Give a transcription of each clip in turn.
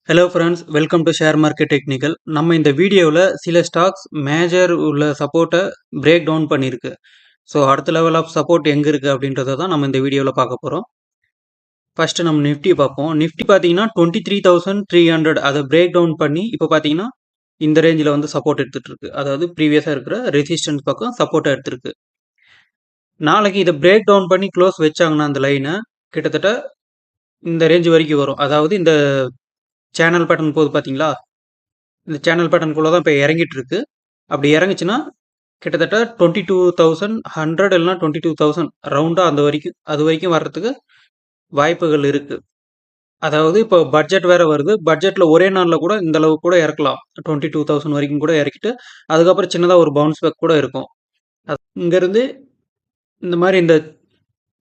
Hello friends, welcome to share market technical. நம்ம இந்த வீடியோவில் சில ஸ்டாக்ஸ் மேஜர் உள்ள சப்போர்ட்டை பிரேக் டவுன் பண்ணியிருக்கு. ஸோ அடுத்த லெவல் ஆஃப் சப்போர்ட் எங்கே இருக்குது அப்படின்றத தான் நம்ம இந்த வீடியோவில் பார்க்க போகிறோம். ஃபஸ்ட்டு நம்ம நிஃப்டி பார்ப்போம். நிஃப்டி பார்த்தீங்கன்னா 23,300 அதை பிரேக் டவுன் பண்ணி இப்போ பார்த்தீங்கன்னா இந்த ரேஞ்சில் வந்து சப்போர்ட் எடுத்துகிட்டு இருக்கு. அதாவது ப்ரீவியஸாக இருக்கிற ரெசிஸ்டன்ஸ் பக்கம் சப்போர்ட்டாக எடுத்துருக்கு. நாளைக்கு இதை பிரேக் டவுன் பண்ணி க்ளோஸ் வச்சாங்கன்னா அந்த லைனை கிட்டத்தட்ட இந்த ரேஞ்ச் வரைக்கும் வரும். அதாவது இந்த சேனல் பேட்டர்ன் போது பார்த்தீங்களா, இந்த சேனல் பேட்டர்னுக்குள்ளே தான் இப்போ இறங்கிட்டு இருக்கு. அப்படி இறங்குச்சுன்னா கிட்டத்தட்ட 22,100 இல்லைனா 22,000 ரவுண்டாக அது வரைக்கும் வர்றதுக்கு வாய்ப்புகள் இருக்குது. அதாவது இப்போ பட்ஜெட் வேறு வருது. பட்ஜெட்டில் ஒரே நாளில் கூட இந்த அளவுக்கு கூட இறக்கலாம். 22,000 வரைக்கும் கூட இறக்கிட்டு அதுக்கப்புறம் சின்னதாக ஒரு பவுன்ஸ் பேக் கூட இருக்கும். இங்கேருந்து இந்த மாதிரி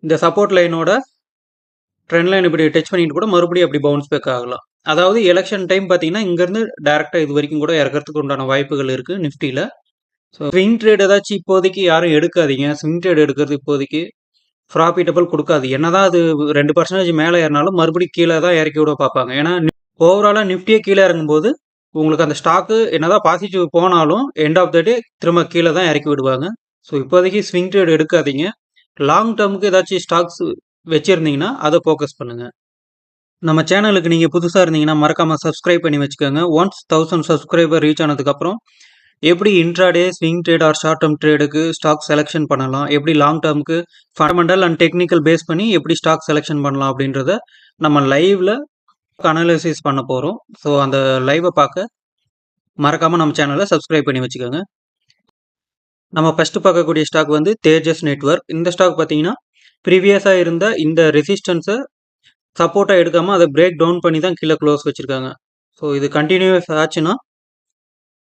இந்த சப்போர்ட் லைனோட ட்ரெண்ட் லைன் இப்படி டச் பண்ணிட்டு கூட மறுபடியும் அப்படி பவுன்ஸ் பேக் ஆகலாம். அதாவது எலெக்ஷன் டைம் பார்த்தீங்கன்னா இங்கேருந்து டேரெக்டாக இது வரைக்கும் கூட இறக்கிறதுக்கு உண்டான வாய்ப்புகள் இருக்குது நிஃப்டியில். ஸோ ஸ்விங் ட்ரேட் ஏதாச்சும் இப்போதைக்கு யாரும் எடுக்காதீங்க. ஸ்விங் ட்ரேட் எடுக்கிறது இப்போதைக்கு ப்ராஃபிட்டபிள் கொடுக்காது. என்னதான் அது 2% மேலே ஏறினாலும் மறுபடியும் கீழே தான் இறக்கி விட பார்ப்பாங்க. ஏன்னா ஓவராலாக நிஃப்டியே கீழே இறங்கும்போது உங்களுக்கு அந்த ஸ்டாக்கு என்னதான் பாசிட்டிவ் போனாலும் எண்ட் ஆஃப் த டே திரும்ப கீழே தான் இறக்கி விடுவாங்க. ஸோ இப்போதைக்கு ஸ்விங் ட்ரேட் எடுக்காதீங்க. லாங் டேர்முக்கு ஏதாச்சும் ஸ்டாக்ஸ் வச்சுருந்தீங்கன்னா அதை ஃபோக்கஸ் பண்ணுங்கள். நம்ம சேனலுக்கு நீங்கள் புதுசாக இருந்தீங்கன்னா மறக்காமல் சப்ஸ்கிரைப் பண்ணி வச்சுக்கோங்க. ஒன்ஸ் 1000 சப்ஸ்கிரைபர் ரீச் ஆனதுக்கப்புறம் எப்படி intraday swing trade or short term ட்ரேடுக்கு ஸ்டாக் செலெக்ஷன் பண்ணலாம், எப்படி லாங் டேர்முக்கு ஃபண்டமெண்டல் அண்ட் டெக்னிக்கல் பேஸ் பண்ணி எப்படி ஸ்டாக் செலெக்ஷன் பண்ணலாம் அப்படின்றத நம்ம லைவில் அனாலிசிஸ் பண்ண போகிறோம். ஸோ அந்த லைவை பார்க்க மறக்காமல் நம்ம சேனலை சப்ஸ்கிரைப் பண்ணி வச்சுக்கோங்க. நம்ம ஃபஸ்ட்டு பார்க்கக்கூடிய ஸ்டாக் வந்து தேஜஸ் நெட்வொர்க். இந்த ஸ்டாக் பார்த்தீங்கன்னா ப்ரீவியஸாக இருந்த இந்த ரெசிஸ்டன்ஸை சப்போர்ட்டாக எடுக்காமல் அதை பிரேக் டவுன் பண்ணி தான் கீழே க்ளோஸ் வச்சுருக்காங்க. ஸோ இது கண்டினியூஸ் ஆச்சுன்னா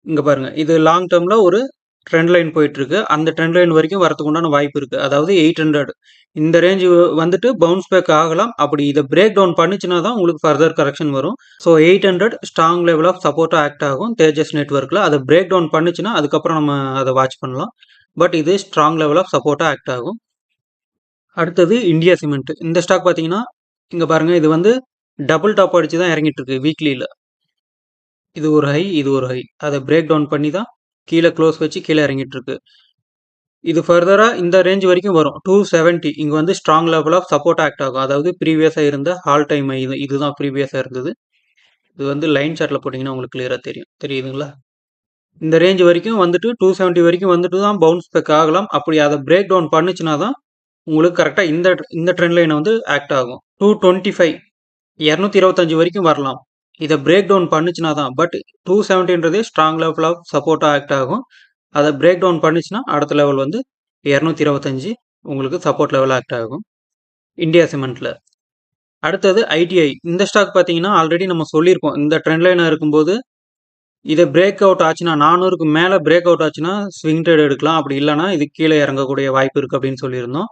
இங்கே பாருங்கள், இது லாங் டேர்மில் ஒரு ட்ரெண்ட் லைன் போயிட்டுருக்கு. அந்த ட்ரெண்ட் லைன் வரைக்கும் வரதுக்கு உண்டான வாய்ப்பு இருக்குது. அதாவது 800 இந்த ரேஞ்சு வந்துட்டு பவுன்ஸ் பேக் ஆகலாம். அப்படி இதை பிரேக் டவுன் பண்ணிச்சுன்னா தான் உங்களுக்கு ஃபர்தர் கரெக்ஷன் வரும். ஸோ 800 ஸ்ட்ராங் லெவல் ஆஃப் சப்போர்ட்டாக ஆக்ட் ஆகும் தேஜஸ் நெட்வொர்க்கில். அதை பிரேக் டவுன் பண்ணிச்சுன்னா அதுக்கப்புறம் நம்ம அதை வாட்ச் பண்ணலாம். பட் இது ஸ்ட்ராங் லெவல் ஆஃப் சப்போர்ட்டாக ஆக்ட் ஆகும். அடுத்தது இந்தியா சிமெண்ட். இந்த ஸ்டாக் பார்த்தீங்கன்னா இங்கே பாருங்கள், இது வந்து டபுள் டாப் அடித்து தான் இறங்கிட்டு இருக்கு வீக்லியில். இது ஒரு ஹை, இது ஒரு ஹை. அதை பிரேக் டவுன் பண்ணி தான் கீழே க்ளோஸ் வச்சு கீழே இறங்கிட்டு இருக்கு. இது ஃபர்தராக இந்த ரேஞ்ச் வரைக்கும் வரும். 270 இங்கே வந்து strong level of support act ஆகும். அதாவது ப்ரீவியஸாக இருந்த ஹால் டைம் இதுதான் ப்ரீவியஸாக இருந்தது. இது வந்து லைன் சார்ட்டில் போட்டிங்கன்னா உங்களுக்கு கிளியராக தெரியுதுங்களா? இந்த ரேஞ்ச் வரைக்கும் வந்துட்டு 270 வரைக்கும் வந்துட்டு தான் பவுன்ஸ் பேக் ஆகலாம். அப்படி அதை பிரேக் டவுன் பண்ணுச்சுன்னா தான் உங்களுக்கு கரெக்டாக இந்த ட்ரெண்ட் லைனை வந்து ஆக்ட் ஆகும். 225 225 வரைக்கும் வரலாம். இதை பிரேக் டவுன் பண்ணுச்சுன்னா தான். பட் 270ன்றதே ஸ்ட்ராங் லெவல் ஆஃப் சப்போர்ட்டாக ஆக்ட் ஆகும். அதை பிரேக் டவுன் பண்ணுச்சுன்னா அடுத்த லெவல் வந்து 225 உங்களுக்கு சப்போர்ட் லெவல் ஆக்ட் ஆகும் இந்தியா சிமெண்ட்டில். அடுத்தது ஐடிஐ. இந்த ஸ்டாக் பார்த்தீங்கன்னா ஆல்ரெடி நம்ம சொல்லியிருக்கோம். இந்த ட்ரெண்ட் லைனாக இருக்கும்போது இதை பிரேக் அவுட் ஆச்சுன்னா 400க்கு மேலே பிரேக் அவுட் ஆச்சுன்னா ஸ்விங் ட்ரேட் எடுக்கலாம். அப்படி இல்லைனா இது கீழே இறங்கக்கூடிய வாய்ப்பு இருக்குது அப்படின்னு சொல்லியிருந்தோம்.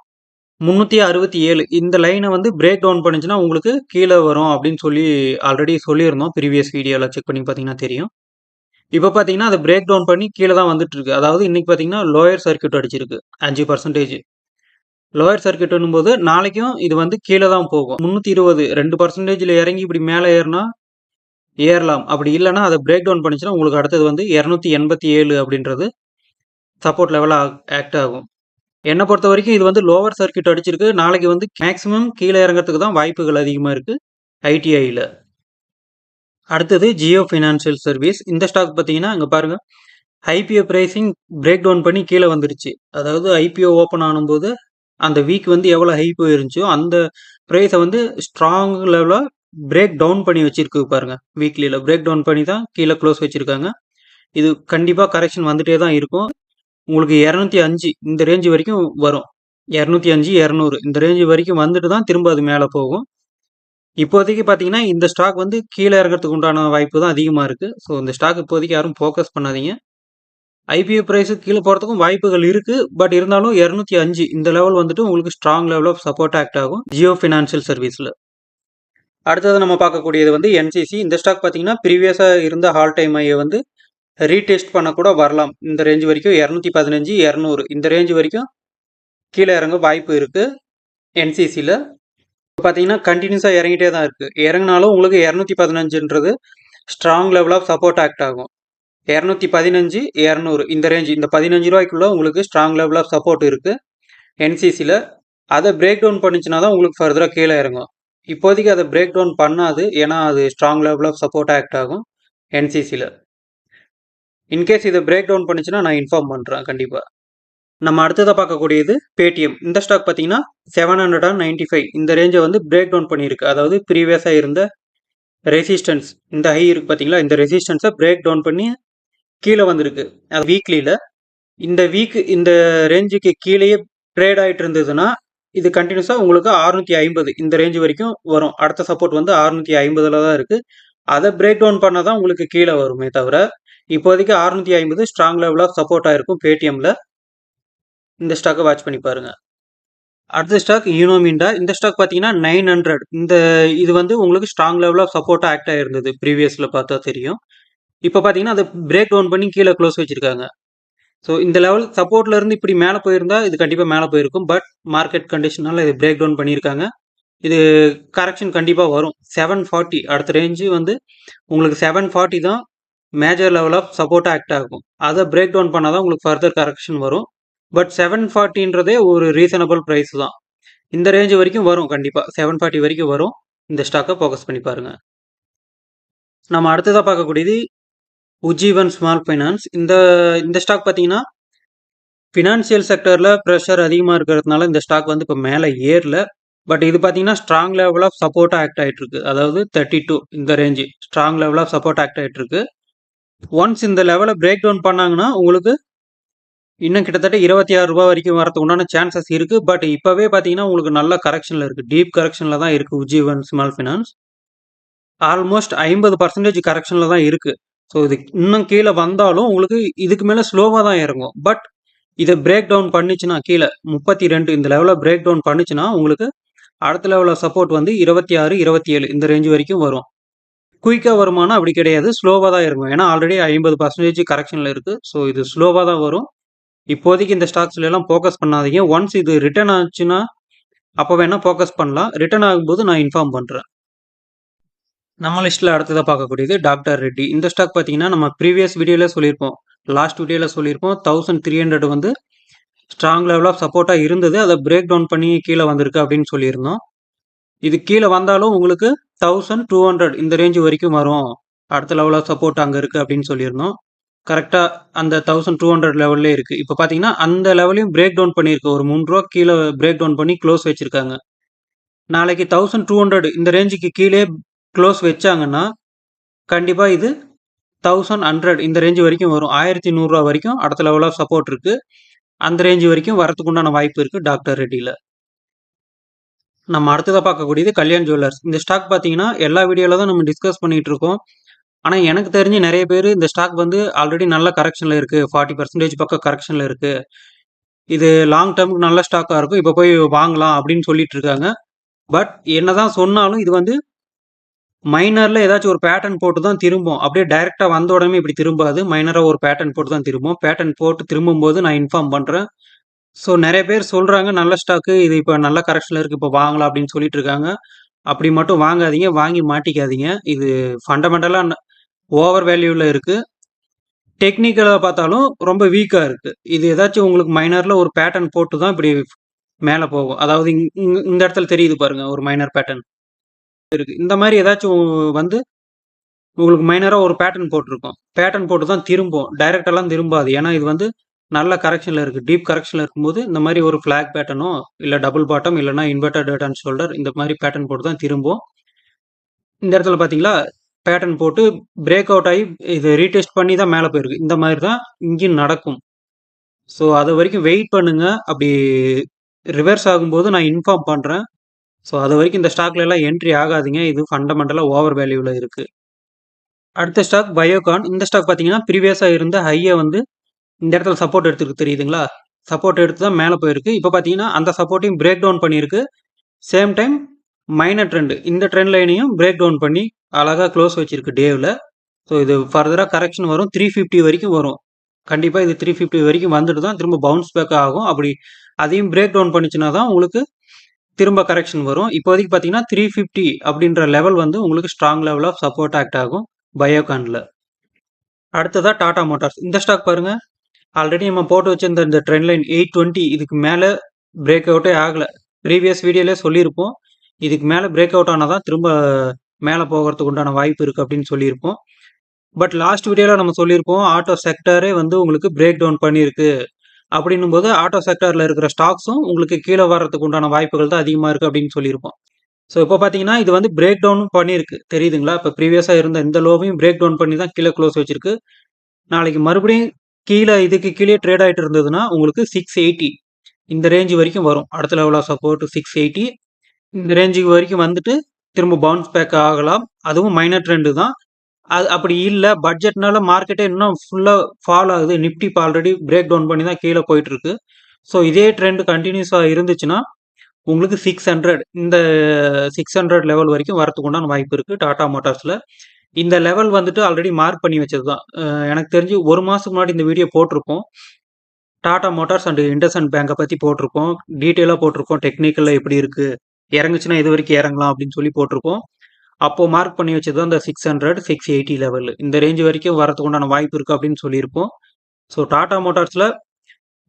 367 இந்த லைனை வந்து பிரேக் டவுன் பண்ணிச்சுன்னா உங்களுக்கு கீழே வரும் அப்படின்னு சொல்லி ஆல்ரெடி சொல்லியிருந்தோம். ப்ரீவியஸ் வீடியோவில் செக் பண்ணி பார்த்தீங்கன்னா தெரியும். இப்போ பார்த்தீங்கன்னா அதை பிரேக் டவுன் பண்ணி கீழே தான் வந்துட்டு இருக்கு. அதாவது இன்னைக்கு பார்த்தீங்கன்னா லோயர் சர்க்யூட் அடிச்சிருக்கு 5%. லோயர் சர்க்யூட்னும் போது நாளைக்கும் இது வந்து கீழே தான் போகும். 320 2%ல இறங்கி இப்படி மேலே ஏறலாம். அப்படி இல்லைன்னா அதை பிரேக் டவுன் பண்ணிச்சுன்னா உங்களுக்கு அடுத்தது வந்து 287 அப்படின்றது சப்போர்ட் லெவலாக ஆக்ட் ஆகும். என்னை பொறுத்த வரைக்கும் இது வந்து லோவர் சர்க்யூட் அடிச்சிருக்கு. நாளைக்கு வந்து மேக்ஸிமம் கீழே இறங்கிறதுக்கு தான் வாய்ப்புகள் அதிகமாக இருக்குது ஐடிஐயில். அடுத்தது ஜியோ ஃபினான்ஷியல் சர்வீஸ். இந்த ஸ்டாக் பார்த்தீங்கன்னா இங்கே பாருங்கள், ஐபிஓ ப்ரைஸிங் பிரேக் டவுன் பண்ணி கீழே வந்துருச்சு. அதாவது ஐபிஓ ஓப்பன் ஆனும்போது அந்த வீக் வந்து எவ்வளோ ஹை போயிருந்துச்சோ அந்த ப்ரைஸை வந்து ஸ்ட்ராங் லெவலாக பிரேக் டவுன் பண்ணி வச்சிருக்கு பாருங்கள். வீக்லியில் பிரேக் டவுன் பண்ணி தான் கீழே க்ளோஸ் வச்சுருக்காங்க. இது கண்டிப்பாக கரெக்ஷன் வந்துட்டே தான் இருக்கும். உங்களுக்கு 205 இந்த ரேஞ்ச் வரைக்கும் வரும். 205 200 இந்த ரேஞ்ச் வரைக்கும் வந்துட்டு தான் திரும்ப அது மேலே போகும். இப்போதைக்கு பார்த்தீங்கன்னா இந்த ஸ்டாக் வந்து கீழே இறங்கிறதுக்கு உண்டான வாய்ப்பு தான் அதிகமாக இருக்குது. ஸோ இந்த ஸ்டாக் இப்போதைக்கு யாரும் ஃபோக்கஸ் பண்ணாதீங்க. ஐபிஓ ப்ரைஸு கீழே போகிறதுக்கும் வாய்ப்புகள் இருக்குது. பட் இருந்தாலும் 205 இந்த லெவல் வந்துட்டு உங்களுக்கு strong level of support act ஆகும் ஜியோ ஃபினான்ஷியல் சர்வீஸில். அடுத்தது நம்ம பார்க்கக்கூடியது வந்து என்சிசி. இந்த ஸ்டாக் பார்த்தீங்கன்னா ப்ரீவியஸாக இருந்த ஹால் டைம் ஐயை வந்து ரீடெஸ்ட் பண்ண கூட வரலாம். இந்த ரேஞ்ச் வரைக்கும் 215 200 இந்த ரேஞ்ச் வரைக்கும் கீழே இறங்க வாய்ப்பு இருக்குது என்சிசியில். இப்போ பார்த்தீங்கன்னா கண்டினியூஸாக இறங்கிட்டே தான் இருக்குது. இறங்கினாலும் உங்களுக்கு 215ன்றது strong level of support act ஆகும். 215, 200 இந்த ரேஞ்ச், இந்த 15 ரூபாய்க்குள்ள உங்களுக்கு ஸ்ட்ராங் லெவல் ஆஃப் சப்போர்ட் இருக்குது என்சிசியில். அதை பிரேக் டவுன் பண்ணிச்சுன்னா தான் உங்களுக்கு ஃபர்தராக கீழே இறங்கும். இப்போதைக்கு அதை பிரேக் டவுன் பண்ணாது, ஏன்னா அது strong level of support act ஆகும் என்சிசியில். இன்கேஸ் இதை பிரேக் டவுன் பண்ணிச்சுன்னா நான் இன்ஃபார்ம் பண்ணுறேன் கண்டிப்பாக. நம்ம அடுத்ததாக பார்க்கக்கூடியது பேடிஎம். இந்த ஸ்டாக் பார்த்தீங்கன்னா 795 இந்த ரேஞ்சை வந்து பிரேக் டவுன் பண்ணியிருக்கு. அதாவது ப்ரீவியஸாக இருந்த ரெசிஸ்டன்ஸ், இந்த ஹை இருக்குது பார்த்தீங்களா, இந்த ரெசிஸ்டன்ஸை பிரேக் டவுன் பண்ணி கீழே வந்திருக்கு. அது வீக்லியில் இந்த இந்த ரேஞ்சுக்கு கீழேயே ட்ரேட் ஆகிட்டு இருந்ததுன்னா இது கண்டினியூஸாக உங்களுக்கு 650 இந்த ரேஞ்சு வரைக்கும் வரும். அடுத்த சப்போர்ட் வந்து 650 தான் இருக்குது. அதை பிரேக் டவுன் பண்ணால் தான் உங்களுக்கு கீழே வருமே தவிர, இப்போதைக்கு 650 ஸ்ட்ராங் லெவல் ஆஃப் சப்போர்ட் ஆகிருக்கும் பேடிஎம்மில். இந்த ஸ்டாக்கை வாட்ச் பண்ணி பாருங்கள். அடுத்த ஸ்டாக் யூனோமிண்டா. இந்த ஸ்டாக் பார்த்தீங்கன்னா 900 இது வந்து உங்களுக்கு ஸ்ட்ராங் லெவல் ஆஃப் சப்போர்ட்டாக ஆக்ட் ஆகிருந்தது. ப்ரீவியஸில் பார்த்தா தெரியும். இப்போ பார்த்தீங்கன்னா அதை பிரேக் டவுன் பண்ணி கீழே க்ளோஸ் வச்சுருக்காங்க. ஸோ இந்த லெவல் சப்போர்ட்லேருந்து இப்படி மேலே போயிருந்தா இது கண்டிப்பாக மேலே போயிருக்கும். பட் மார்க்கெட் கண்டிஷனால் இது பிரேக் டவுன் பண்ணியிருக்காங்க. இது கரெக்ஷன் கண்டிப்பாக வரும். 740 அடுத்த ரேஞ்சு வந்து உங்களுக்கு 740 தான் மேஜர் லெவல் ஆஃப் சப்போர்ட்டாக ஆக்ட் ஆகும். அதை பிரேக் டவுன் பண்ணால் தான் உங்களுக்கு ஃபர்தர் கரெக்ஷன் வரும். பட் 740ன்றதே ஒரு ரீசனபிள் ப்ரைஸ் தான். இந்த ரேஞ்சு வரைக்கும் வரும் கண்டிப்பாக. 740 வரைக்கும் வரும். இந்த ஸ்டாக்கை ஃபோக்கஸ் பண்ணி பாருங்கள். நம்ம அடுத்ததாக பார்க்கக்கூடியது உஜ்ஜீவன் ஸ்மால் ஃபைனான்ஸ். இந்த ஸ்டாக் பார்த்தீங்கன்னா ஃபினான்சியல் செக்டரில் ப்ரெஷர் அதிகமாக இருக்கிறதுனால இந்த ஸ்டாக் வந்து இப்போ மேலே ஏறல. பட் இது பார்த்தீங்கன்னா ஸ்ட்ராங் லெவல் ஆஃப் சப்போர்ட்டாக ஆக்ட் ஆகிட்டு இருக்கு. அதாவது 32 இந்த range strong level of support act ஆகிட்டு இருக்கு. ஒன்ஸ் இந்த லெவலை பிரேக் டவுன் பண்ணாங்கன்னா உங்களுக்கு இன்னும் கிட்டத்தட்ட 26 ரூபா வரைக்கும் வரதுக்கு உண்டான சான்சஸ் இருக்குது. பட் இப்போவே பார்த்தீங்கன்னா உங்களுக்கு நல்ல கரெக்ஷனில் இருக்குது. டீப் கரெக்ஷனில் தான் இருக்குது உஜ்ஜீவன் ஸ்மால் ஃபைனான்ஸ். ஆல்மோஸ்ட் 50% கரெக்ஷனில் தான் இருக்குது. ஸோ இது இன்னும் கீழே வந்தாலும் உங்களுக்கு இதுக்கு மேலே ஸ்லோவாக தான் இறங்கும். பட் இதை பிரேக் டவுன் பண்ணிச்சுன்னா கீழே 32 இந்த லெவலில் பிரேக் டவுன் பண்ணிச்சுன்னா உங்களுக்கு அடுத்த லெவலில் சப்போர்ட் வந்து 26, 27 இந்த ரேஞ்சு வரைக்கும் வரும். குயிக்காக வருமானம் அப்படி கிடையாது, ஸ்லோவாக தான் இருக்கும். ஏன்னா ஆல்ரெடி 50% கரெக்ஷனில் இருக்குது. ஸோ இது ஸ்லோவாக தான் வரும். இப்போதைக்கு இந்த ஸ்டாக்ஸ்ல எல்லாம் ஃபோக்கஸ் பண்ணாதீங்க. ஒன்ஸ் இது ரிட்டர்ன் ஆச்சுன்னா அப்போ வேணால் ஃபோக்கஸ் பண்ணலாம். ரிட்டர்ன் ஆகும்போது நான் இன்ஃபார்ம் பண்ணுறேன். நம்ம லிஸ்ட்டில் அடுத்ததாக பார்க்கக்கூடியது டாக்டர் ரெட்டி. இந்த ஸ்டாக் பார்த்தீங்கன்னா நம்ம ப்ரீவியஸ் வீடியோவில் சொல்லியிருப்போம், லாஸ்ட் வீடியோவில் சொல்லியிருப்போம் 1300 வந்து ஸ்ட்ராங் லெவல் ஆஃப் சப்போர்ட்டாக இருந்தது. அதை பிரேக் டவுன் பண்ணி கீழே வந்திருக்கு அப்படின்னு சொல்லியிருந்தோம். இது கீழே வந்தாலும் உங்களுக்கு 1200 இந்த ரேஞ்சு வரைக்கும் வரும். அடுத்த லெவல் ஆஃப் சப்போர்ட் அங்கே இருக்குது அப்படின்னு சொல்லியிருந்தோம். கரெக்டாக அந்த 1200 லெவல்லே இருக்குது. இப்போ பார்த்தீங்கன்னா அந்த லெவலையும் பிரேக் டவுன் பண்ணியிருக்கு. ஒரு 3 ரூபா கீழே பிரேக் டவுன் பண்ணி க்ளோஸ் வச்சுருக்காங்க. நாளைக்கு 1200 இந்த ரேஞ்சுக்கு கீழே க்ளோஸ் வச்சாங்கன்னா கண்டிப்பாக இது 1100 இந்த ரேஞ்சு வரைக்கும் வரும். 1100 ரூபா வரைக்கும் அடுத்த லெவல் ஆஃப் சப்போர்ட் இருக்குது. அந்த ரேஞ்சு வரைக்கும் வரத்துக்கு உண்டான வாய்ப்பு இருக்குது டாக்டர் ரெட்டியில். நம்ம அடுத்ததாக பார்க்கக்கூடியது கல்யாண் ஜுவல்லர்ஸ். இந்த ஸ்டாக் பார்த்தீங்கன்னா எல்லா வீடியோவில் தான் நம்ம டிஸ்கஸ் பண்ணிகிட்டு இருக்கோம். ஆனால் எனக்கு தெரிஞ்சு நிறைய பேர் இந்த ஸ்டாக் வந்து ஆல்ரெடி நல்ல கரெக்ஷனில் இருக்குது, 40% பக்கம் கரெக்ஷனில் இருக்குது, இது லாங் டேர்முக்கு நல்ல ஸ்டாக்காக இருக்கும், இப்போ போய் வாங்கலாம் அப்படின்னு சொல்லிட்டு இருக்காங்க. பட் என்னதான் சொன்னாலும் இது வந்து மைனரில் ஏதாச்சும் ஒரு பேட்டர்ன் போட்டு தான் திரும்பும். அப்படியே டைரெக்டாக வந்த உடனே இப்படி திரும்பாது. மைனராக ஒரு பேட்டர்ன் போட்டு தான் திரும்பும். பேட்டர்ன் போட்டு திரும்பும்போது நான் இன்ஃபார்ம் பண்ணுறேன். ஸோ நிறைய பேர் சொல்கிறாங்க நல்ல ஸ்டாக்கு, இது இப்போ நல்ல கரெக்ஷனில் இருக்குது, இப்போ வாங்கலாம் அப்படின்னு சொல்லிட்டு இருக்காங்க. அப்படி மட்டும் வாங்காதீங்க, வாங்கி மாட்டிக்காதீங்க. இது ஃபண்டமெண்டலாக ஓவர் வேல்யூவில் இருக்குது. டெக்னிக்கலாக பார்த்தாலும் ரொம்ப வீக்காக இருக்குது. இது ஏதாச்சும் உங்களுக்கு மைனரில் ஒரு பேட்டர்ன் போட்டு தான் இப்படி மேலே போகும். அதாவது இந்த இடத்துல தெரியுது பாருங்கள், ஒரு மைனர் பேட்டர்ன் இருக்குது. இந்த மாதிரி ஏதாச்சும் வந்து உங்களுக்கு மைனராக ஒரு பேட்டர்ன் போட்டிருக்கும். பேட்டர்ன் போட்டு தான் திரும்பும், டைரெக்டெல்லாம் திரும்பாது. ஏன்னா இது வந்து நல்ல கரெக்ஷனில் இருக்குது. டீப் கரெக்ஷனில் இருக்கும்போது இந்த மாதிரி ஒரு ஃப்ளாக் பேட்டர்னோ இல்லை டபுள் பாட்டம் இல்லைனா இன்வெர்டட் ஹெட் அண்ட் ஷோல்டர் இந்த மாதிரி பேட்டர்ன் போட்டு தான் திரும்பும். இந்த இடத்துல பார்த்தீங்களா பேட்டர்ன் போட்டு பிரேக் அவுட் ஆகி இது ரீடெஸ்ட் பண்ணி தான் மேலே போயிருக்கு. இந்த மாதிரி தான் இங்கேயும் நடக்கும். ஸோ அது வரைக்கும் வெயிட் பண்ணுங்கள். அப்படி ரிவர்ஸ் ஆகும்போது நான் இன்ஃபார்ம் பண்ணுறேன். ஸோ அது வரைக்கும் இந்த ஸ்டாக்ல எல்லாம் என்ட்ரி ஆகாதீங்க. இது ஃபண்டமெண்டலாக ஓவர் வேல்யூவில் இருக்குது. அடுத்த ஸ்டாக் பயோகான். இந்த ஸ்டாக் பார்த்தீங்கன்னா ப்ரீவியஸாக இருந்த ஹையை வந்து இந்த இடத்துல சப்போர்ட் எடுத்துருக்கு, தெரியுதுங்களா? சப்போர்ட் எடுத்து தான் மேலே போயிருக்கு. இப்போ பார்த்தீங்கன்னா அந்த சப்போர்ட்டையும் பிரேக் டவுன் பண்ணியிருக்கு. சேம் டைம் மைனர் ட்ரெண்ட், இந்த ட்ரெண்ட் லைனையும் பிரேக் டவுன் பண்ணி அழகாக க்ளோஸ் வச்சிருக்கு டேவில். ஸோ இது ஃபர்தராக கரெக்ஷன் வரும். 350 வரைக்கும் வரும். கண்டிப்பாக இது 350 வரைக்கும் வந்துட்டு தான் திரும்ப பவுன்ஸ் பேக் ஆகும். அப்படி அதையும் பிரேக் டவுன் பண்ணிச்சுன்னா தான் உங்களுக்கு திரும்ப கரெக்ஷன் வரும். இப்போதைக்கு பார்த்தீங்கன்னா 350 அப்படின்ற லெவல் வந்து உங்களுக்கு strong level of support act ஆகும் பயோகான்ல. அடுத்ததா டாடா மோட்டார்ஸ். இந்த ஸ்டாக் பாருங்க. ஆல்ரெடி நம்ம போட்டு வச்சிருந்த இந்த ட்ரெண்ட் லைன் 820 இதுக்கு மேல பிரேக் அவுட்டே ஆகல. ப்ரீவியஸ் வீடியோலே சொல்லியிருப்போம். இதுக்கு மேல பிரேக் அவுட் ஆனா தான் திரும்ப மேல போகறதுக்கு உண்டான வாய்ப்பு இருக்கு அப்படின்னு சொல்லியிருப்போம். பட் லாஸ்ட் வீடியோல நம்ம சொல்லியிருப்போம் ஆட்டோ செக்டாரே வந்து உங்களுக்கு பிரேக் டவுன் பண்ணியிருக்கு. அப்படின்னும் போது ஆட்டோ செக்டார்ல இருக்கிற ஸ்டாக்ஸும் உங்களுக்கு கீழே வர்றதுக்கு உண்டான வாய்ப்புகள் தான் அதிகமா இருக்கு அப்படின்னு சொல்லியிருப்போம். ஸோ இப்போ பார்த்தீங்கன்னா இது வந்து பிரேக் டவுனும் பண்ணியிருக்கு. தெரியுதுங்களா? இப்போ ப்ரீவியஸா இருந்த இந்த லோவையும் பிரேக் டவுன் பண்ணி தான் கீழே க்ளோஸ் வச்சிருக்கு. நாளைக்கு மறுபடியும் கீழே இதுக்கு கீழே ட்ரேட் ஆயிட்டு இருந்ததுன்னா உங்களுக்கு 680 இந்த ரேஞ்ச் வரைக்கும் வரும். அடுத்த லெவல் ஆஃப் சப்போர்ட் 680 இந்த ரேஞ்சுக்கு வரைக்கும் வந்துட்டு திரும்ப பவுன்ஸ் பேக் ஆகலாம். அதுவும் மைனர் ட்ரெண்டு தான். அது அப்படி இல்ல பட்ஜெட்னால மார்க்கெட்டே இன்னும் ஃபுல்லா ஃபால் ஆகுது. நிஃப்டி இப்போ ஆல்ரெடி பிரேக் டவுன் பண்ணி தான் கீழே போயிட்டு இருக்கு. ஸோ இதே ட்ரெண்ட் கண்டினியூஸா இருந்துச்சுன்னா உங்களுக்கு 600 இந்த 600 லெவல் வரைக்கும் வரதுக்கு உண்டான வாய்ப்பு இருக்கு டாடா மோட்டார்ஸ்ல. இந்த லெவல் வந்துட்டு ஆல்ரெடி மார்க் பண்ணி வச்சது தான். எனக்கு தெரிஞ்சு 1 மாசத்துக்கு முன்னாடி இந்த வீடியோ போட்டிருப்போம். டாடா மோட்டார்ஸ் அண்ட் இண்டஸ்இண்ட் பேங்கை பத்தி போட்டிருப்போம். டீட்டெயிலா போட்டிருப்போம். டெக்னிக்கல்ல எப்படி இருக்கு, இறங்குச்சுன்னா இது வரைக்கும் இறங்கலாம் அப்படின்னு சொல்லி போட்டிருப்போம். அப்போ மார்க் பண்ணி வச்சது அந்த 600 680 லெவல் இந்த ரேஞ்ச் வரைக்கும் வரதுக்கு உண்டான வாய்ப்பு இருக்கு அப்படின்னு சொல்லியிருப்போம். ஸோ டாடா மோட்டார்ஸ்ல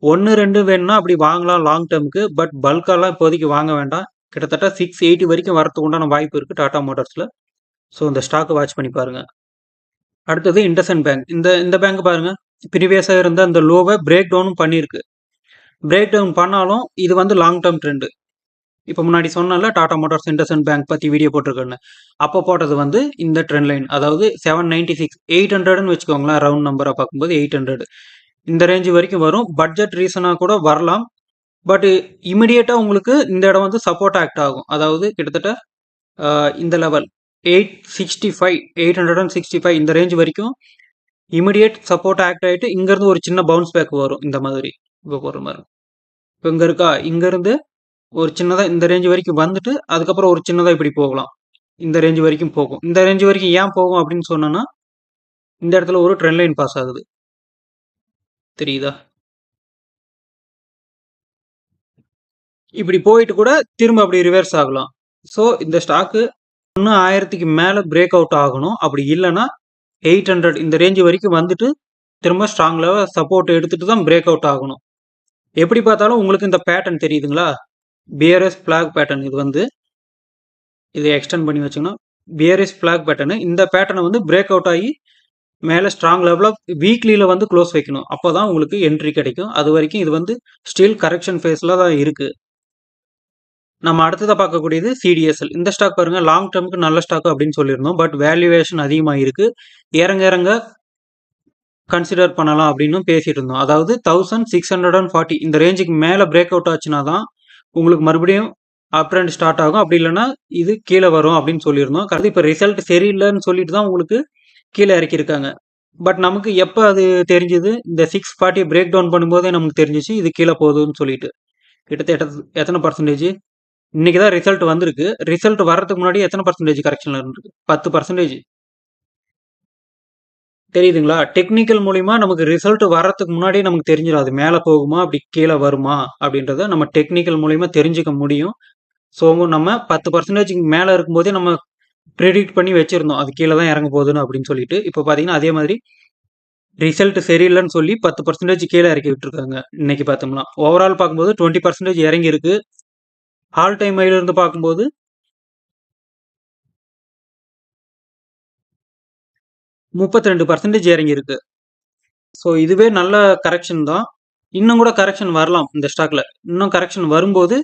1 2 வேணும்னா அப்படி வாங்கலாம் லாங் டேர்முக்கு. பட் பல்காலாம் இப்போதைக்கு வாங்க வேண்டாம். கிட்டத்தட்ட 680 வரைக்கும் வரதுக்கு உண்டான வாய்ப்பு இருக்கு டாடா மோட்டார்ஸ்ல. ஸோ இந்த ஸ்டாக்கை வாட்ச் பண்ணி பாருங்க. அடுத்தது இண்டஸ்இண்ட் பேங்க். இந்த இந்த பேங்க் பாருங்க. ப்ரீவியஸா இருந்த அந்த லோவை பிரேக் டவுனும் பண்ணியிருக்கு. பிரேக் டவுன் பண்ணாலும் இது வந்து லாங் டேர்ம் ட்ரெண்ட். இப்போ முன்னாடி சொன்னல டாடா மோட்டார்ஸ் இண்டஸ்இண்ட் பேங்க் பத்தி வீடியோ போட்டிருக்கேன்னு. அப்போ போட்டது வந்து இந்த ட்ரெண்ட் லைன். அதாவது 796 800ன்னு வச்சுக்கோங்களேன். ரவுண்ட் நம்பரா பார்க்கும்போது 800 இந்த ரேஞ்ச் வரைக்கும் வரும். பட்ஜெட் ரீசனா கூட வரலாம். பட் இமிடியேட்டா உங்களுக்கு இந்த இடம் வந்து சப்போர்ட் ஆக்ட் ஆகும். அதாவது கிட்டத்தட்ட இந்த லெவல் 865 இந்த ரேஞ்ச் வரைக்கும் இமிடியேட் சப்போர்ட் ஆக்ட் ஆகிட்டு இங்கேருந்து ஒரு சின்ன பவுன்ஸ் பேக் வரும். இந்த மாதிரி இப்போ போடுற மாதிரி. இப்போ இங்கே இருக்கா, இங்கேருந்து ஒரு சின்னதாக இந்த ரேஞ்ச் வரைக்கும் வந்துட்டு அதுக்கப்புறம் ஒரு சின்னதாக இப்படி போகலாம். இந்த ரேஞ்ச் வரைக்கும் போகும். இந்த ரேஞ்ச் வரைக்கும் ஏன் போகும் அப்படின்னு சொன்னோன்னா இந்த இடத்துல ஒரு ட்ரெண்ட் லைன் பாஸ் ஆகுது. தெரியுதா? இப்படி போயிட்டு கூட திரும்ப அப்படி ரிவர்ஸ் ஆகலாம். ஸோ இந்த ஸ்டாக்கு ஒன்று 1000க்கு மேலே பிரேக் அவுட் ஆகணும். அப்படி இல்லைன்னா 800 இந்த ரேஞ்ச் வரைக்கும் வந்துட்டு திரும்ப ஸ்ட்ராங் லெவல் சப்போர்ட் எடுத்துட்டு தான் பிரேக் அவுட் ஆகணும். எப்படி பார்த்தாலும் உங்களுக்கு இந்த பேட்டர்ன் தெரியுதுங்களா? பியரஸ் பிளாக் பேட்டர்ன். இது வந்து இதை எக்ஸ்டெண்ட் பண்ணி வச்சுங்கன்னா பியரஸ் பிளாக் பேட்டர்னு. இந்த பேட்டர்னை வந்து பிரேக் அவுட் ஆகி மேலே ஸ்ட்ராங் லெவலில் வீக்லியில் வந்து க்ளோஸ் வைக்கணும். அப்போ தான் உங்களுக்கு என்ட்ரி கிடைக்கும். அது வரைக்கும் இது வந்து ஸ்டில் கரெக்ஷன் ஃபேஸில் தான் இருக்குது. நம்ம அடுத்ததாக பார்க்கக்கூடியது சிடிஎஸ்எல். இந்த ஸ்டாக் பாருங்கள், லாங் டேர்முக்கு நல்ல ஸ்டாக் அப்படின்னு சொல்லியிருந்தோம். பட் வேல்யூவேஷன் அதிகமாக இருக்குது. இறங்க இறங்க கன்சிடர் பண்ணலாம் அப்படின்னு பேசிட்டு இருந்தோம். அதாவது 1640 இந்த ரேஞ்சுக்கு மேலே பிரேக் அவுட் ஆச்சுன்னா தான் உங்களுக்கு மறுபடியும் அப் ட்ரெண்ட் ஸ்டார்ட் ஆகும். அப்படி இல்லைன்னா இது கீழே வரும் அப்படின்னு சொல்லியிருந்தோம். கரெக்டாக இப்போ ரிசல்ட் சரியில்லைன்னு சொல்லிட்டு தான் உங்களுக்கு கீழே இறக்கியிருக்காங்க. பட் நமக்கு எப்போ அது தெரிஞ்சுது, இந்த 640 பிரேக் டவுன் பண்ணும்போதே நமக்கு தெரிஞ்சிச்சு இது கீழே போகுதுன்னு சொல்லிட்டு. கிட்டத்தட்ட எத்தனை பர்சன்டேஜ் இன்னைக்கு தான் ரிசல்ட் வந்திருக்கு. ரிசல்ட் வர்றதுக்கு முன்னாடி எத்தனை பர்சன்டேஜ் கரெக்ஷன்ல இருந்திருக்கு? 10%. தெரியுதுங்களா? டெக்னிக்கல் மூலியமா நமக்கு ரிசல்ட் வர்றதுக்கு முன்னாடியே நமக்கு தெரிஞ்சிடும். அது மேலே போகுமா, அப்படி கீழே வருமா அப்படின்றத நம்ம டெக்னிக்கல் மூலியமா தெரிஞ்சுக்க முடியும். ஸோ நம்ம 10%க்கு மேலே இருக்கும்போதே நம்ம ப்ரெடிக்ட் பண்ணி வச்சிருந்தோம். அது கீழே தான் இறங்க போகுதுன்னு அப்படின்னு சொல்லிட்டு. இப்போ பார்த்தீங்கன்னா அதே மாதிரி ரிசல்ட் சரியில்லைன்னு சொல்லி 10% கீழே இறக்கி விட்டுருக்காங்க. இன்னைக்கு பார்த்தோம்னா ஓவரால் பார்க்கும்போது 20% இறங்கி இருக்கு. ஆல் டைம் ஹைல இருந்து பார்க்கும்போது 32% இறங்கி இருக்கு. ஸோ இதுவே நல்ல கரெக்ஷன் தான். இன்னும் கூட கரெக்ஷன் வரலாம் இந்த ஸ்டாக்ல. இன்னும் கரெக்ஷன் வரும்போது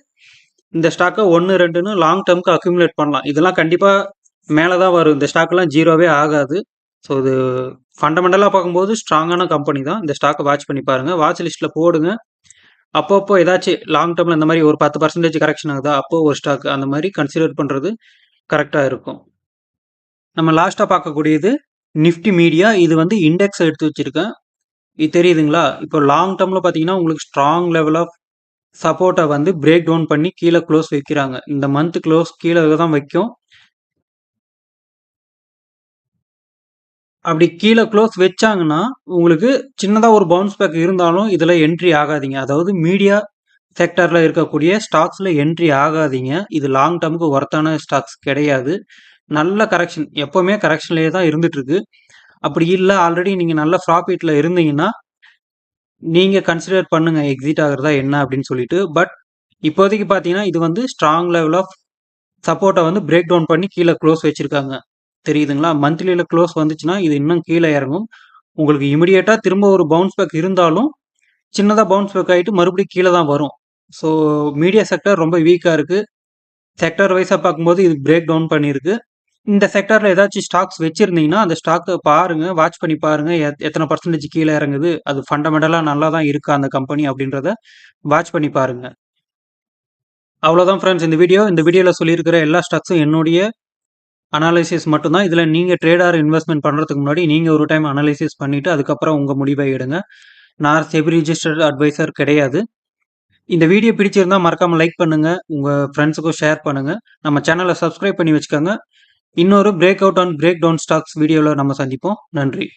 இந்த ஸ்டாக்கை 1 2ன்னு லாங் டேர்முக்கு அக்யூமுலேட் பண்ணலாம். இதெல்லாம் கண்டிப்பாக மேலே தான் வரும். இந்த ஸ்டாக்லாம் ஜீரோவே ஆகாது. ஸோ இது ஃபண்டமெண்டலாக பார்க்கும்போது ஸ்ட்ராங்கான கம்பெனி தான். இந்த ஸ்டாக்கை வாட்ச் பண்ணி பாருங்கள். வாட்ச் லிஸ்ட்டில் போடுங்க. அப்பப்போ ஏதாச்சும் லாங் டேர்மில் இந்த மாதிரி ஒரு 10% கரெக்ஷன் ஆகுதா, அப்போ ஒரு ஸ்டாக் அந்த மாதிரி கன்சிடர் பண்ணுறது கரெக்டாக இருக்கும். நம்ம லாஸ்ட்டாக பார்க்கக்கூடியது நிஃப்டி மீடியா. இது வந்து இண்டெக்ஸ் எடுத்து வச்சிருக்கேன். இது தெரியுதுங்களா? இப்போ லாங் டேர்மில் பார்த்தீங்கன்னா உங்களுக்கு ஸ்ட்ராங் லெவல் ஆஃப் சப்போர்ட்டை வந்து பிரேக் டவுன் பண்ணி கீழே க்ளோஸ் வைக்கிறாங்க. இந்த மந்த் க்ளோஸ் கீழே தான் வைக்கும். அப்படி கீழே க்ளோஸ் வச்சாங்கன்னா உங்களுக்கு சின்னதாக ஒரு பவுன்ஸ் பேக் இருந்தாலும் இதில் என்ட்ரி ஆகாதீங்க. அதாவது மீடியா செக்டார்ல இருக்கக்கூடிய ஸ்டாக்ஸ்ல என்ட்ரி ஆகாதீங்க. இது லாங் டர்முக்கு ஒர்த்தான ஸ்டாக்ஸ் கிடையாது. நல்ல கரெக்ஷன் எப்பவுமே கரெக்ஷன்லயே தான் இருந்துட்டு இருக்கு. அப்படி இல்ல ஆல்ரெடி நீங்க நல்ல ப்ராஃபிட்ல இருந்தீங்கன்னா, நீங்க கன்சிடர் பண்ணுங்க எக்ஸிட் ஆகுறதா என்ன அப்படின்னு சொல்லிட்டு. பட் இப்போதைக்கு பார்த்தீங்கன்னா, இது வந்து ஸ்ட்ராங் லெவல் ஆஃப் சப்போர்ட்ட வந்து பிரேக் டவுன் பண்ணி கீழ க்ளோஸ் வச்சிருக்காங்க. தெரியுதுங்களா? மந்த்லில க்ளோஸ் வந்துச்சுன்னா, இது இன்னும் கீழ இறங்கும். உங்களுக்கு இமிடியேட்டா திரும்ப ஒரு பவுன்ஸ் பேக் இருந்தாலும், சின்னதா பவுன்ஸ் பேக் ஆயிட்டு மறுபடியும் கீழ தான் வரும். ஸோ மீடியா செக்டார் ரொம்ப வீக்கா இருக்கு. செக்டார் வைஸா பார்க்கும்போது இது பிரேக் டவுன் பண்ணியிருக்கு. இந்த செக்டார்ல ஏதாச்சும் ஸ்டாக்ஸ் வச்சிருந்தீங்கன்னா, அந்த ஸ்டாக்க பாருங்க. வாட்ச் பண்ணி பாருங்க. எத்தன பெர்சன்டேஜ் கீழ இறங்குது? அது ஃபண்டமெண்டலா நல்லா தான் இருக்கா அந்த கம்பெனி அப்படின்றத வாட்ச் பண்ணி பாருங்க. அவ்வளோதான் ஃப்ரெண்ட்ஸ் இந்த வீடியோ. இந்த வீடியோல சொல்லியிருக்கிற எல்லா ஸ்டாக்ஸும் என்னுடைய அனாலிசிஸ் மட்டும் தான். இதுல நீங்க ட்ரேட் ஆர் இன்வெஸ்ட்மென்ட் பண்றதுக்கு முன்னாடி நீங்க ஒரு டைம் அனலைசிஸ் பண்ணிட்டு அதுக்கப்புறம் உங்க முடிவை எடுங்க. நான் செபி ரிஜிஸ்டர்ட் அட்வைசர் கிடையாது. இந்த வீடியோ பிடிச்சிருந்தா மறக்காம லைக் பண்ணுங்க. உங்க ஃப்ரெண்ட்ஸுக்கும் ஷேர் பண்ணுங்க. நம்ம சேனலை சப்ஸ்கிரைப் பண்ணி வச்சுக்கோங்க. இன்னொரு break out on break down stocks வீடியோவில் நம்ம சந்திப்போம். நன்றி.